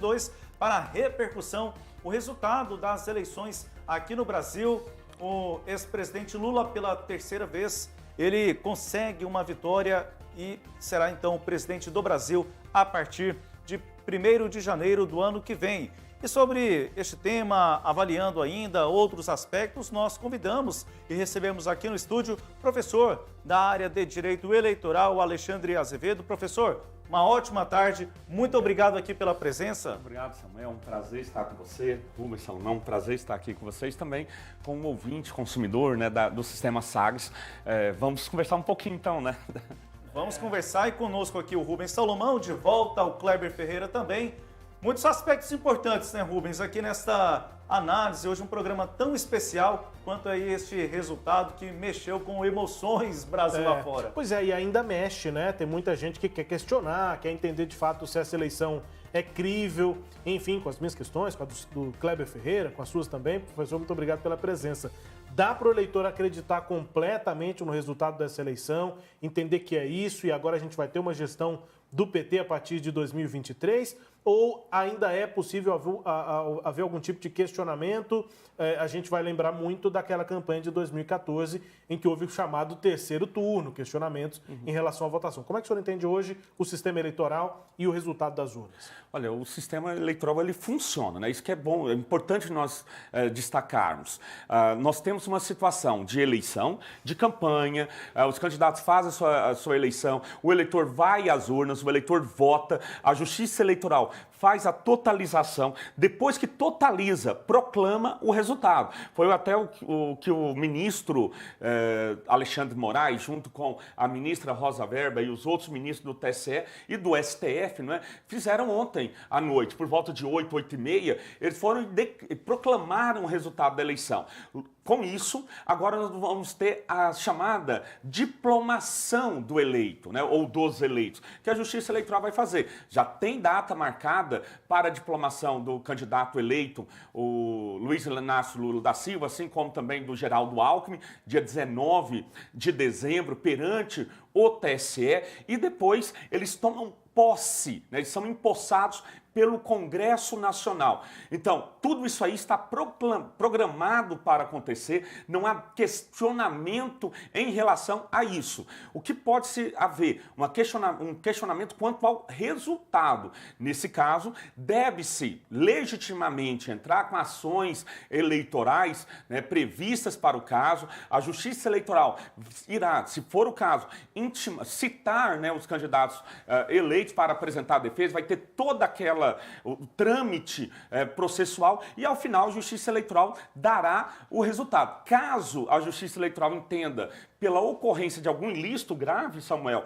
2022 para a repercussão, o resultado das eleições aqui no Brasil. O ex-presidente Lula, pela terceira vez, ele consegue uma vitória e será então o presidente do Brasil a partir de 1º de janeiro do ano que vem. E sobre este tema, avaliando ainda outros aspectos, nós convidamos e recebemos aqui no estúdio o professor da área de Direito Eleitoral, Alexandre Azevedo. Professor, uma ótima tarde, muito obrigado aqui pela presença. Obrigado, Samuel, é um prazer estar com você. Rubens Salomão, um prazer estar aqui com vocês também, como ouvinte, consumidor, né, do Sistema Sagres. Vamos conversar um pouquinho então, né? Vamos conversar e conosco aqui o Rubens Salomão, de volta ao Kleber Ferreira também. Muitos aspectos importantes, né, Rubens, aqui nesta análise, hoje um programa tão especial quanto aí este resultado que mexeu com emoções Brasil afora. Pois é, e ainda mexe, né? Tem muita gente que quer questionar, quer entender de fato se essa eleição é crível, enfim, com as minhas questões, com a do Kleber Ferreira, com as suas também. Professor, muito obrigado pela presença. Dá para o eleitor acreditar completamente no resultado dessa eleição, entender que é isso e agora a gente vai ter uma gestão do PT a partir de 2023? Ou ainda é possível haver algum tipo de questionamento? A gente vai lembrar muito daquela campanha de 2014, em que houve o chamado terceiro turno, questionamentos em relação à votação. Como é que o senhor entende hoje o sistema eleitoral e o resultado das urnas? Olha, o sistema eleitoral ele funciona, né? Isso que é bom, é importante nós destacarmos. Nós temos uma situação de eleição, de campanha, os candidatos fazem a sua eleição, o eleitor vai às urnas, o eleitor vota, a Justiça Eleitoral faz a totalização, depois que totaliza, proclama o resultado. Foi até o que o ministro Alexandre Moraes, junto com a ministra Rosa Weber e os outros ministros do TSE e do STF, né, fizeram ontem à noite, por volta de 8, 8h30, eles foram e proclamaram o resultado da eleição. Com isso, agora nós vamos ter a chamada diplomação do eleito, né, ou dos eleitos, que a Justiça Eleitoral vai fazer. Já tem data marcada para a diplomação do candidato eleito, o Luiz Inácio Lula da Silva, assim como também do Geraldo Alckmin, dia 19 de dezembro, perante o TSE, e depois eles tomam posse, né, eles são empossados pelo Congresso Nacional. Então, tudo isso aí está programado para acontecer, não há questionamento em relação a isso. O que pode haver? Um questionamento quanto ao resultado. Nesse caso, deve-se legitimamente entrar com ações eleitorais, né, previstas para o caso. A Justiça Eleitoral irá, se for o caso, citar, né, os candidatos eleitos para apresentar a defesa, vai ter toda o trâmite processual e, ao final, a Justiça Eleitoral dará o resultado. Caso a Justiça Eleitoral entenda pela ocorrência de algum ilícito grave, Samuel,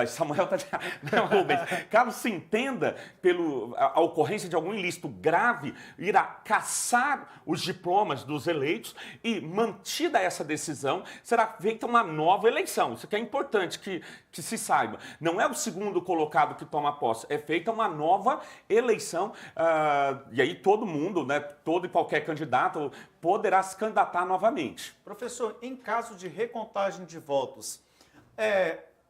Samuel está... Não, Rubens. Caso se entenda a ocorrência de algum ilícito grave, irá cassar os diplomas dos eleitos e, mantida essa decisão, será feita uma nova eleição. Isso que é importante que se saiba. Não é o segundo colocado que toma posse, é feita uma nova eleição, e aí todo mundo, né, todo e qualquer candidato poderá se candidatar novamente. Professor, em caso de recontagem de votos,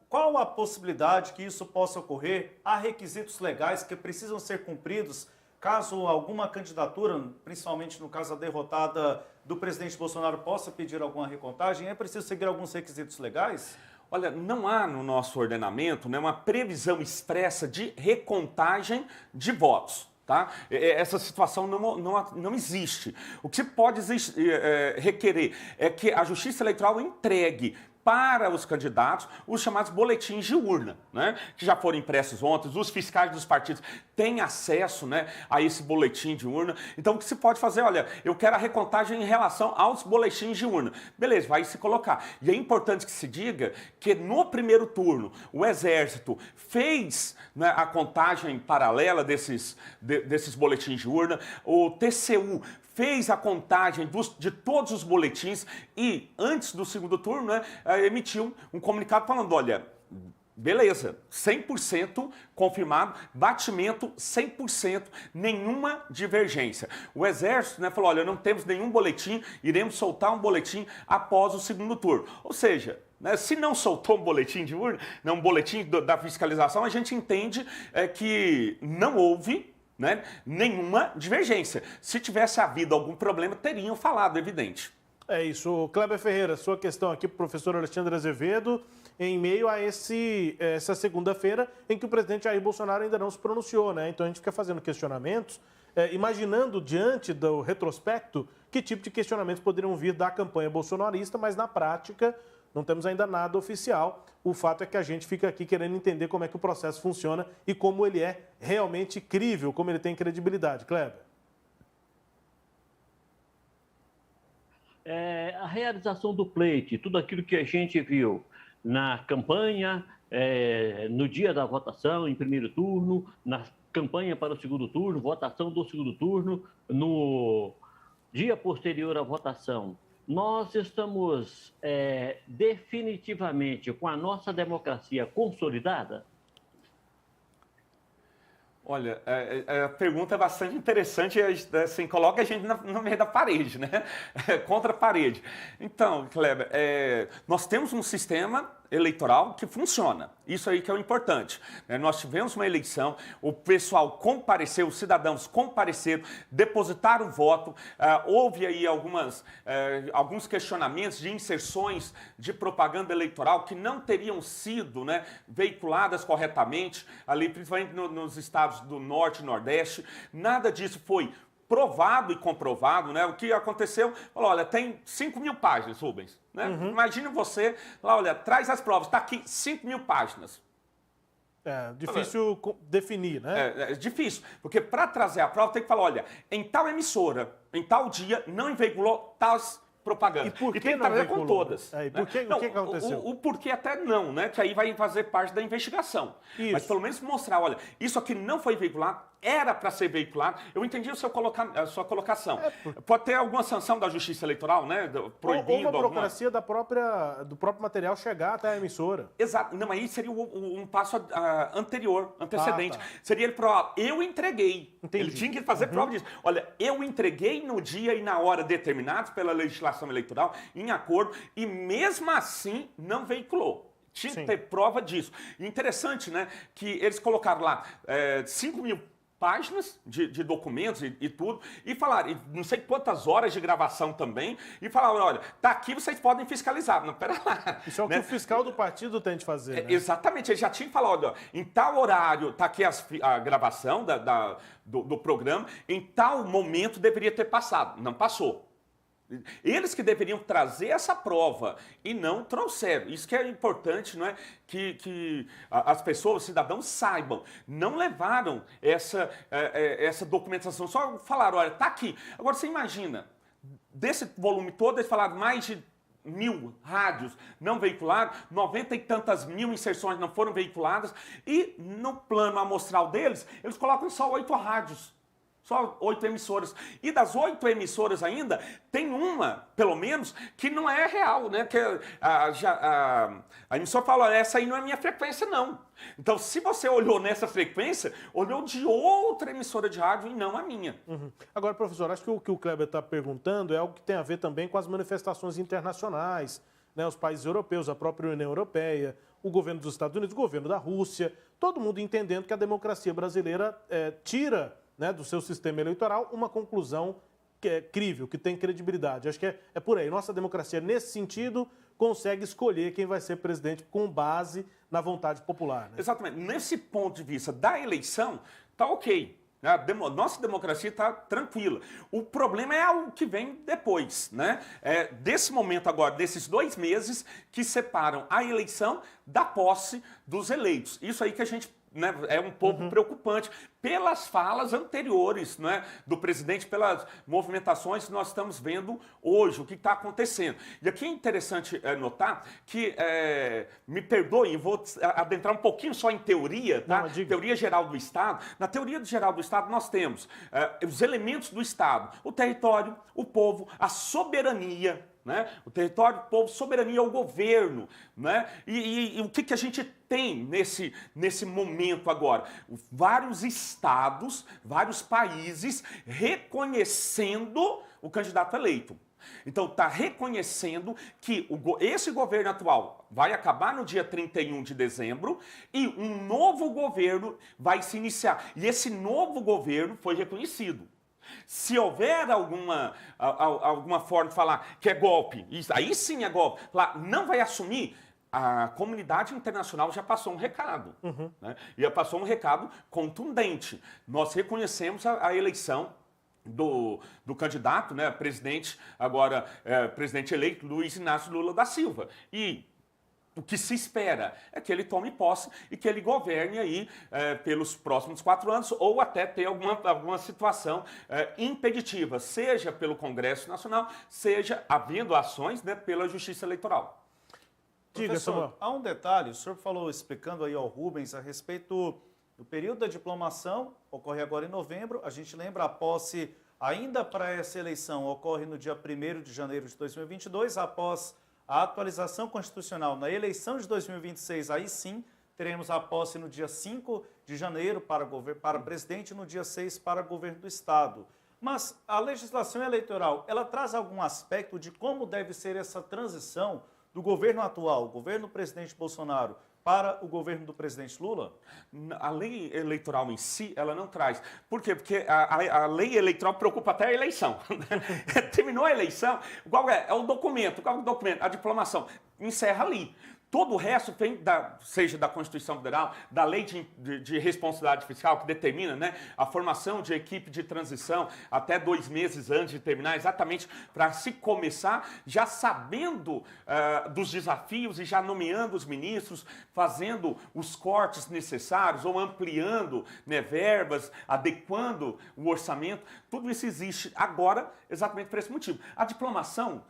qual a possibilidade que isso possa ocorrer? Há requisitos legais que precisam ser cumpridos caso alguma candidatura, principalmente no caso a derrotada do presidente Bolsonaro, possa pedir alguma recontagem? É preciso seguir alguns requisitos legais? Olha, não há no nosso ordenamento, né, uma previsão expressa de recontagem de votos. Tá? Essa situação não existe. O que se pode requerer é que a Justiça Eleitoral entregue para os candidatos os chamados boletins de urna, né, que já foram impressos ontem. Os fiscais dos partidos têm acesso, né, a esse boletim de urna. Então, o que se pode fazer? Olha, eu quero a recontagem em relação aos boletins de urna. Beleza, vai se colocar. E é importante que se diga que no primeiro turno o Exército fez, né, a contagem paralela desses boletins de urna, o TCU fez a contagem de todos os boletins e, antes do segundo turno, né, emitiu um comunicado falando, olha, beleza, 100% confirmado, batimento 100%, nenhuma divergência. O Exército, né, falou, olha, não temos nenhum boletim, iremos soltar um boletim após o segundo turno. Ou seja, né, se não soltou um boletim de urna, um boletim da fiscalização, a gente entende que não houve né, nenhuma divergência. Se tivesse havido algum problema, teriam falado, evidente. É isso. Kleber Ferreira, sua questão aqui para o professor Alexandre Azevedo, em meio a essa segunda-feira em que o presidente Jair Bolsonaro ainda não se pronunciou, né? Então a gente fica fazendo questionamentos, imaginando diante do retrospecto que tipo de questionamentos poderiam vir da campanha bolsonarista, mas na prática não temos ainda nada oficial. O fato é que a gente fica aqui querendo entender como é que o processo funciona e como ele é realmente crível, como ele tem credibilidade. Kleber. A realização do pleito, tudo aquilo que a gente viu na campanha, no dia da votação, em primeiro turno, na campanha para o segundo turno, votação do segundo turno, no dia posterior à votação, nós estamos definitivamente com a nossa democracia consolidada? Olha, a pergunta é bastante interessante, assim, coloca a gente no meio da parede, né? Contra a parede. Então, Kleber, nós temos um sistema eleitoral que funciona. Isso aí que é o importante. Nós tivemos uma eleição, o pessoal compareceu, os cidadãos compareceram, depositaram o voto, houve aí alguns questionamentos de inserções de propaganda eleitoral que não teriam sido, né, veiculadas corretamente, ali principalmente nos estados do Norte e Nordeste. Nada disso foi provado e comprovado, né? O que aconteceu, falou, olha, tem 5.000 páginas, Rubens, né? Imagina você, lá, olha, traz as provas, está aqui 5.000 páginas. Difícil definir, né? É difícil, porque para trazer a prova tem que falar, olha, em tal emissora, em tal dia, não veiculou tais propagandas. E por que tem que não trazer veiculou? com todas. E por que, não, o que aconteceu? O porquê até não, né? Que aí vai fazer parte da investigação. Isso. Mas pelo menos mostrar, olha, isso aqui não foi veiculado, era para ser veiculado. Eu entendi a sua colocação. Pode ter alguma sanção da Justiça Eleitoral, né? Proibindo ou uma burocracia do próprio material chegar até a emissora. Exato. Não, aí seria um passo antecedente. Tá. Seria ele provar, eu entreguei. Entendi. Ele tinha que fazer prova disso. Olha, eu entreguei no dia e na hora determinados pela legislação eleitoral, em acordo, e mesmo assim não veiculou. Tinha que ter prova disso. E interessante, né, que eles colocaram lá 5.000 páginas de documentos e tudo, e falaram, e não sei quantas horas de gravação também, e falaram, olha, tá aqui, vocês podem fiscalizar. Não, pera lá. Isso é o que o fiscal do partido tem de fazer, né? Exatamente, ele já tinha que falar, olha, em tal horário, tá aqui a gravação do programa, em tal momento deveria ter passado. Não passou. Eles que deveriam trazer essa prova e não trouxeram. Isso que é importante, não é? Que as pessoas, os cidadãos saibam. Não levaram essa documentação, só falaram, olha, tá aqui. Agora você imagina, desse volume todo, eles falaram mais de 1.000 rádios não veicularam, 90 e tantas mil inserções não foram veiculadas, e no plano amostral deles, eles colocam só 8 rádios. Só 8 emissoras. E das 8 emissoras ainda, tem uma, pelo menos, que não é real, né? Que a emissora fala, olha, essa aí não é minha frequência, não. Então, se você olhou nessa frequência, olhou de outra emissora de rádio e não a minha. Agora, professor, acho que o que o Kleber está perguntando é algo que tem a ver também com as manifestações internacionais, né? Os países europeus, a própria União Europeia, o governo dos Estados Unidos, o governo da Rússia, todo mundo entendendo que a democracia brasileira tira, né, do seu sistema eleitoral uma conclusão que é crível, que tem credibilidade. Acho que é por aí. Nossa democracia, nesse sentido, consegue escolher quem vai ser presidente com base na vontade popular. Né? Exatamente. Nesse ponto de vista da eleição, tá ok. Nossa democracia está tranquila. O problema é o que vem depois, né? Desse momento agora, desses 2 meses que separam a eleição da posse dos eleitos. Isso aí que a gente, né, é um pouco preocupante pelas falas anteriores, né, do presidente, pelas movimentações que nós estamos vendo hoje, o que está acontecendo. E aqui é interessante notar que, me perdoem, vou adentrar um pouquinho só em teoria, tá? Teoria geral do Estado. Na teoria geral do Estado nós temos os elementos do Estado, o território, o povo, a soberania, né? O território, o povo, soberania ao governo, né? E o que a gente tem nesse momento agora? Vários estados, vários países reconhecendo o candidato eleito. Então, está reconhecendo que esse governo atual vai acabar no dia 31 de dezembro e um novo governo vai se iniciar. E esse novo governo foi reconhecido. Se houver alguma forma de falar que é golpe, aí sim é golpe, falar, não vai assumir, a comunidade internacional já passou um recado. Né? E já passou um recado contundente. Nós reconhecemos a eleição do candidato, né, presidente, agora presidente eleito, Luiz Inácio Lula da Silva. E o que se espera é que ele tome posse e que ele governe aí pelos próximos 4 anos ou até ter alguma situação impeditiva, seja pelo Congresso Nacional, seja havendo ações, né, pela Justiça Eleitoral. Professor, há um detalhe, o senhor falou, explicando aí ao Rubens a respeito do período da diplomação, ocorre agora em novembro, a gente lembra a posse ainda para essa eleição, ocorre no dia 1º de janeiro de 2022, após a atualização constitucional na eleição de 2026, aí sim, teremos a posse no dia 5 de janeiro para presidente e no dia 6 para governo do Estado. Mas a legislação eleitoral, ela traz algum aspecto de como deve ser essa transição do governo atual, o governo do presidente Bolsonaro, para o governo do presidente Lula? A lei eleitoral em si, ela não traz. Por quê? Porque a lei eleitoral preocupa até a eleição. Terminou a eleição, qual é o documento? Qual é o documento? A diplomação. Encerra ali. Todo o resto vem, seja da Constituição Federal, da Lei de Responsabilidade Fiscal, que determina, né, a formação de equipe de transição até 2 meses antes de terminar, exatamente para se começar já sabendo dos desafios e já nomeando os ministros, fazendo os cortes necessários ou ampliando, né, verbas, adequando o orçamento. Tudo isso existe agora exatamente por esse motivo. A diplomação,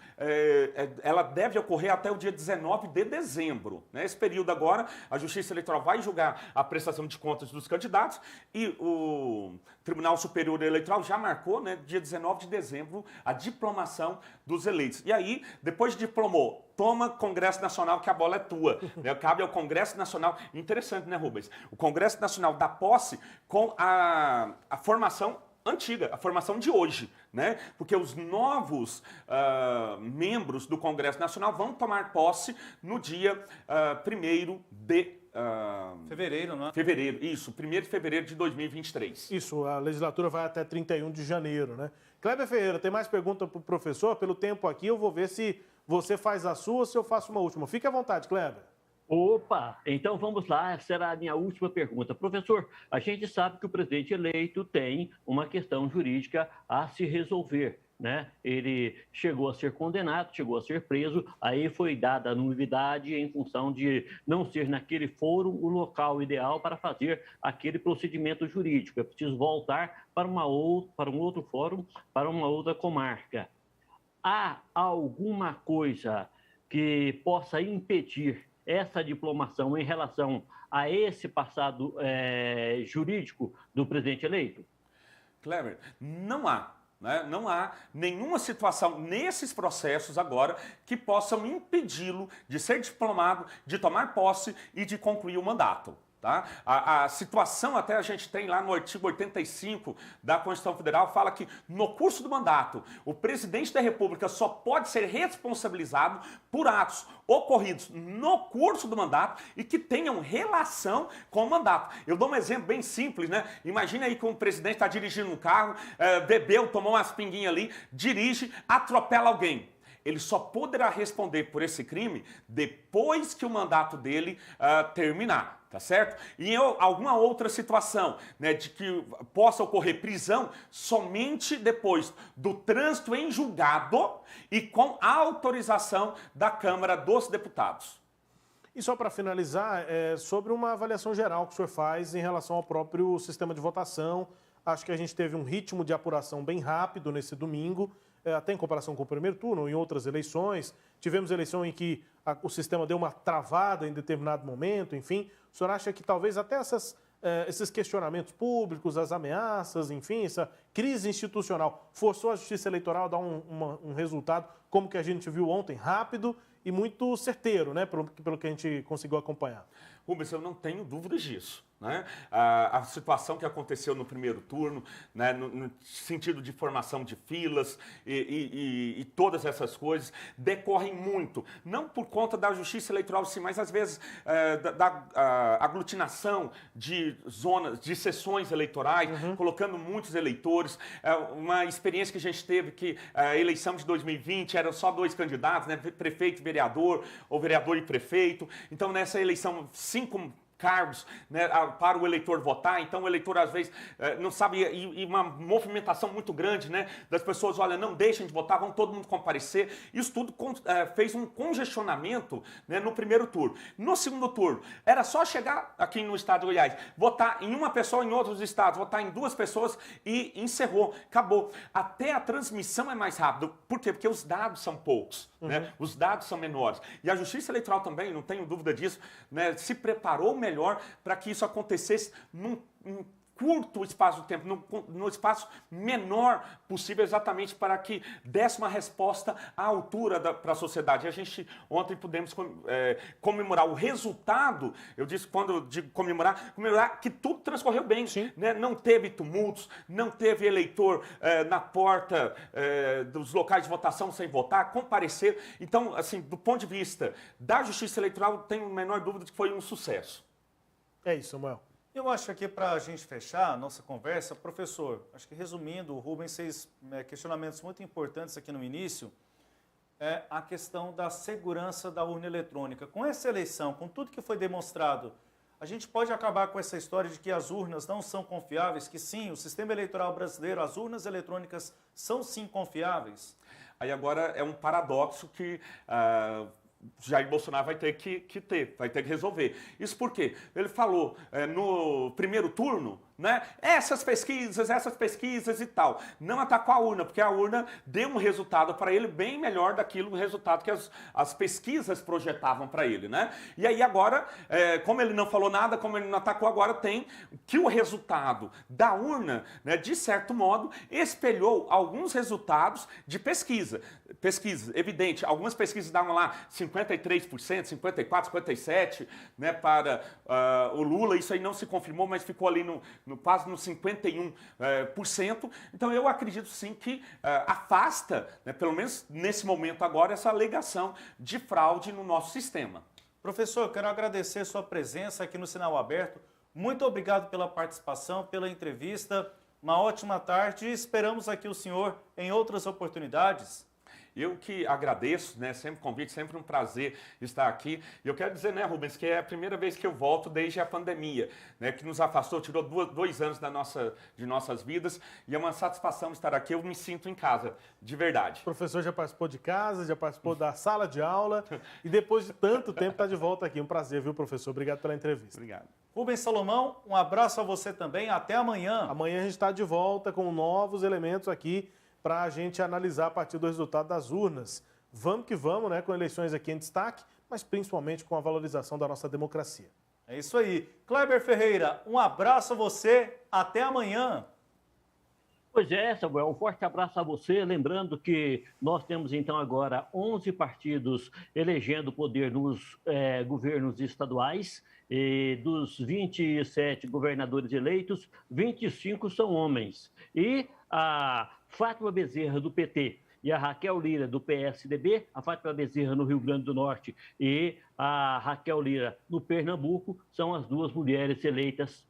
ela deve ocorrer até o dia 19 de dezembro. Né? Esse período agora, a Justiça Eleitoral vai julgar a prestação de contas dos candidatos e o Tribunal Superior Eleitoral já marcou, né, dia 19 de dezembro, a diplomação dos eleitos. E aí, depois de diplomou, toma Congresso Nacional que a bola é tua. Né? Cabe ao Congresso Nacional, interessante, né, Rubens? O Congresso Nacional dá posse com a formação antiga, a formação de hoje, né? Porque os novos membros do Congresso Nacional vão tomar posse no dia 1º de fevereiro, não é? Fevereiro, isso, 1º de fevereiro de 2023. Isso, a legislatura vai até 31 de janeiro, né? Kleber Ferreira, tem mais pergunta para o professor? Pelo tempo aqui, eu vou ver se você faz a sua ou se eu faço uma última. Fique à vontade, Kleber. Opa, então vamos lá, será a minha última pergunta. Professor, a gente sabe que o presidente eleito tem uma questão jurídica a se resolver, né? Ele chegou a ser condenado, chegou a ser preso, aí foi dada a nulidade em função de não ser naquele fórum o local ideal para fazer aquele procedimento jurídico. É preciso voltar para um outro fórum, para uma outra comarca. Há alguma coisa que possa impedir essa diplomação em relação a esse passado jurídico do presidente eleito? Kleber, não há. Né? Não há nenhuma situação nesses processos agora que possam impedi-lo de ser diplomado, de tomar posse e de concluir o mandato. Tá? A situação até a gente tem lá no artigo 85 da Constituição Federal, fala que no curso do mandato, o presidente da República só pode ser responsabilizado por atos ocorridos no curso do mandato e que tenham relação com o mandato. Eu dou um exemplo bem simples, né? Imagina aí que um presidente está dirigindo um carro, bebeu, tomou umas pinguinhas ali, dirige, atropela alguém. Ele só poderá responder por esse crime depois que o mandato dele terminar. Tá certo? E em alguma outra situação, né, de que possa ocorrer prisão somente depois do trânsito em julgado e com a autorização da Câmara dos Deputados. E só para finalizar, sobre uma avaliação geral que o senhor faz em relação ao próprio sistema de votação. Acho que a gente teve um ritmo de apuração bem rápido nesse domingo, até em comparação com o primeiro turno, em outras eleições. Tivemos eleição em que o sistema deu uma travada em determinado momento, enfim. O senhor acha que talvez até esses questionamentos públicos, as ameaças, enfim, essa crise institucional forçou a Justiça Eleitoral a dar um resultado, como que a gente viu ontem, rápido e muito certeiro, né, pelo que a gente conseguiu acompanhar? Rubens, eu não tenho dúvidas disso. né? A situação que aconteceu no primeiro turno, né? No sentido de formação de filas e todas essas coisas, decorrem muito, não por conta da justiça eleitoral sim, mas às vezes da aglutinação de zonas, de sessões eleitorais, colocando muitos eleitores. Uma experiência que a gente teve que a eleição de 2020 eram só 2 candidatos, né? Prefeito e vereador, ou vereador e prefeito. Então, nessa eleição, 5 cargos, né, para o eleitor votar, então o eleitor às vezes não sabe, e uma movimentação muito grande, né, das pessoas, olha, não deixem de votar, vão todo mundo comparecer. Isso tudo fez um congestionamento, né, no primeiro turno. No segundo turno, era só chegar aqui no estado de Goiás, votar em uma pessoa, em outros estados, votar em 2 pessoas e encerrou, acabou. Até a transmissão é mais rápida. Por quê? Porque os dados são poucos, né, os dados são menores. E a Justiça Eleitoral também, não tenho dúvida disso, né, se preparou melhor para que isso acontecesse num curto espaço de tempo, no espaço menor possível, exatamente para que desse uma resposta à altura para a sociedade. E a gente ontem pudemos comemorar o resultado, eu disse quando eu digo comemorar que tudo transcorreu bem, né? Não teve tumultos, não teve eleitor na porta dos locais de votação sem votar, comparecer. Então, assim, do ponto de vista da Justiça Eleitoral, tenho a menor dúvida de que foi um sucesso. É isso, Samuel. Eu acho que para a gente fechar a nossa conversa, professor, acho que resumindo, o Rubens fez questionamentos muito importantes aqui no início, a questão da segurança da urna eletrônica. Com essa eleição, com tudo que foi demonstrado, a gente pode acabar com essa história de que as urnas não são confiáveis, que sim, o sistema eleitoral brasileiro, as urnas eletrônicas são sim confiáveis? Aí agora é um paradoxo que Jair Bolsonaro vai ter que resolver. Isso porque ele falou no primeiro turno, né? Essas pesquisas e tal. Não atacou a urna, porque a urna deu um resultado para ele bem melhor daquilo, o resultado que as pesquisas projetavam para ele, né? E aí agora, como ele não falou nada, como ele não atacou, agora tem que o resultado da urna, né, de certo modo, espelhou alguns resultados de pesquisa. Pesquisa, evidente, algumas pesquisas davam lá 53%, 54%, 57%, né, para o Lula. Isso aí não se confirmou, mas ficou ali quase no 51%. Então eu acredito sim que afasta, né, pelo menos nesse momento agora, essa alegação de fraude no nosso sistema. Professor, quero agradecer sua presença aqui no Sinal Aberto. Muito obrigado pela participação, pela entrevista. Uma ótima tarde e esperamos aqui o senhor em outras oportunidades. Eu que agradeço, né, sempre convite, sempre um prazer estar aqui. E eu quero dizer, né, Rubens, que é a primeira vez que eu volto desde a pandemia, né, que nos afastou, tirou 2 anos de nossas vidas, e é uma satisfação estar aqui. Eu me sinto em casa, de verdade. O professor já participou de casa, já participou da sala de aula, e depois de tanto tempo está de volta aqui. Um prazer, viu, professor? Obrigado pela entrevista. Obrigado. Rubens Salomão, um abraço a você também. Até amanhã. Amanhã a gente está de volta com novos elementos aqui para a gente analisar a partir do resultado das urnas. Vamos que vamos, né, com eleições aqui em destaque, mas principalmente com a valorização da nossa democracia. É isso aí. Kleber Ferreira, um abraço a você. Até amanhã. Pois é, Samuel, um forte abraço a você. Lembrando que nós temos então agora 11 partidos elegendo poder nos governos estaduais. E dos 27 governadores eleitos, 25 são homens. E a Fátima Bezerra, do PT, e a Raquel Lira, do PSDB, a Fátima Bezerra no Rio Grande do Norte e a Raquel Lira no Pernambuco, são as 2 mulheres eleitas.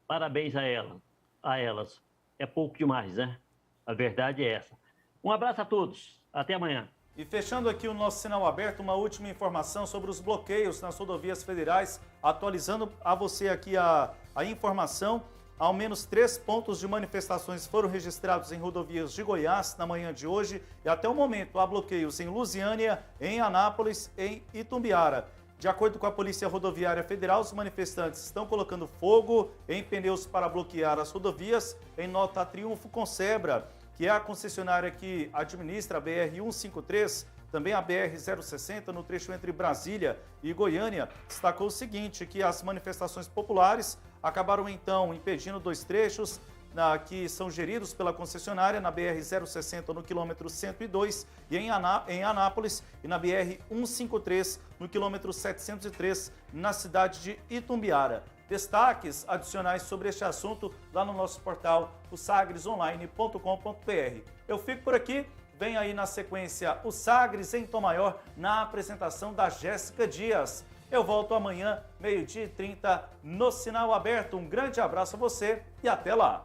Parabéns a elas. É pouco demais, né? A verdade é essa. Um abraço a todos. Até amanhã. E fechando aqui o nosso Sinal Aberto, uma última informação sobre os bloqueios nas rodovias federais, atualizando a você aqui a informação. Ao menos 3 pontos de manifestações foram registrados em rodovias de Goiás na manhã de hoje e até o momento há bloqueios em Lusiânia, em Anápolis e em Itumbiara. De acordo com a Polícia Rodoviária Federal, os manifestantes estão colocando fogo em pneus para bloquear as rodovias. Em nota, a Triunfo Consebra, que é a concessionária que administra a BR-153, também a BR-060, no trecho entre Brasília e Goiânia, destacou o seguinte, que as manifestações populares acabaram então impedindo 2 trechos que são geridos pela concessionária na BR-060 no quilômetro 102 e em Anápolis e na BR-153 no quilômetro 703 na cidade de Itumbiara. destaques adicionais sobre este assunto lá no nosso portal, o sagresonline.com.br. Eu fico por aqui, vem aí na sequência o Sagres em Tom Maior, na apresentação da Jéssica Dias. Eu volto amanhã, 12h30, no Sinal Aberto. Um grande abraço a você e até lá!